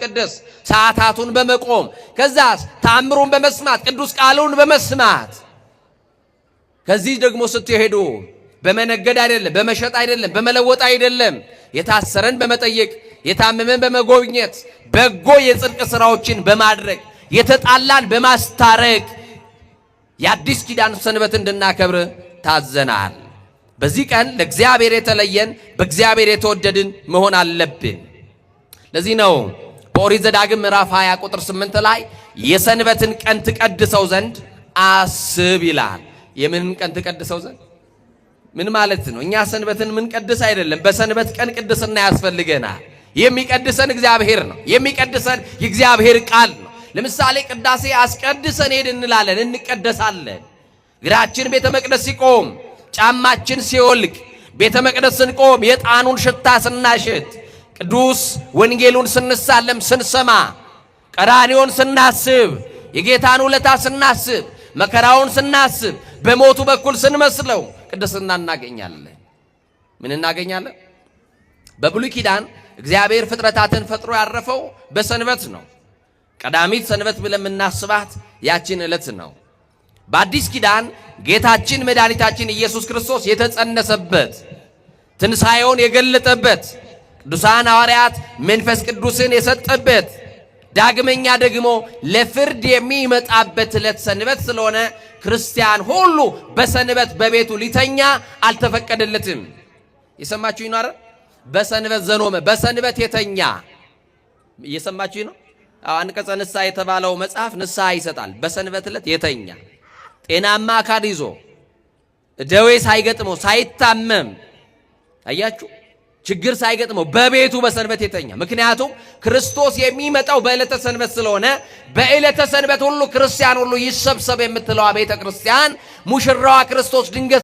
በማስቀደስ ሰዓታቱን በመቆም ከዛስ ተአምሩን በመስማት ቅዱስ ቃሉን በመስማት ከዚህ ደግሞ ስትሄዱ በመነገድ አይደለም፣ በመሸጥ አይደለም፣ በመለወጥ አይደለም፣ የታሰረን በመጠየቅ የታመመን በመጎብኘት በጎ የጽድቅ ሥራዎችን በማድረግ የተጣላን በማስታረቅ የአዲስ ኪዳን ሰንበት እንድናከብር ታዘናል። በዚህ ቀን ለእግዚአብሔር የተለየን በእግዚአብሔር የተወደድን መሆን አለብን። ለዚህ ነው በኦሪት ዘዳግም ምዕራፍ 20 ቁጥር 8 ላይ የሰንበትን ቀን ትቀድሰው ዘንድ አስብ ይላል። የምንን ቀን ትቀድሰው ዘንድ ምን ማለት ነው? እኛ ሰንበትን ምን ቀድስ አይደለም። በሰንበት ቀን ቅድስና ያስፈልገናል። የሚቀድሰን እግዚአብሔር ነው። የሚቀድሰን የእግዚአብሔር ቃል ነው። ለምሳሌ ቅዳሴ አስቀድሰን ሄድ እንላለን፣ እንቀደሳለን። እግራችን ቤተ መቅደስ ሲቆም፣ ጫማችን ሲወልቅ፣ ቤተ መቅደስ ስንቆም የዕጣኑን ሽታ ስናሽት፣ ቅዱስ ወንጌሉን ስንሳለም ስንሰማ፣ ቀራንዮን ስናስብ፣ የጌታን ውለታ ስናስብ፣ መከራውን ስናስብ፣ በሞቱ በኩል ስንመስለው ቅድስና እናገኛለን። ምን እናገኛለን? በብሉይ ኪዳን እግዚአብሔር ፍጥረታትን ፈጥሮ ያረፈው በሰንበት ነው። ቀዳሚት ሰንበት ብለን የምናስባት ያችን ዕለት ነው። በአዲስ ኪዳን ጌታችን መድኃኒታችን ኢየሱስ ክርስቶስ የተጸነሰበት፣ ትንሣኤውን የገለጠበት፣ ቅዱሳን ሐዋርያት መንፈስ ቅዱስን የሰጠበት፣ ዳግመኛ ደግሞ ለፍርድ የሚመጣበት ዕለት ሰንበት ስለሆነ ክርስቲያን ሁሉ በሰንበት በቤቱ ሊተኛ አልተፈቀደለትም። የሰማችሁ ይኖር? በሰንበት ዘኖመ በሰንበት የተኛ እየሰማችሁ ነው። አንቀጸ ንስሐ የተባለው መጽሐፍ ንስሐ ይሰጣል። በሰንበት ዕለት የተኛ ጤናማ አካል ይዞ ደዌ ሳይገጥመው ሳይታመም፣ አያችሁ፣ ችግር ሳይገጥመው በቤቱ በሰንበት የተኛ። ምክንያቱም ክርስቶስ የሚመጣው በዕለተ ሰንበት ስለሆነ በዕለተ ሰንበት ሁሉ ክርስቲያን ሁሉ ይሰብሰብ የምትለዋ ቤተ ክርስቲያን ሙሽራዋ ክርስቶስ ድንገት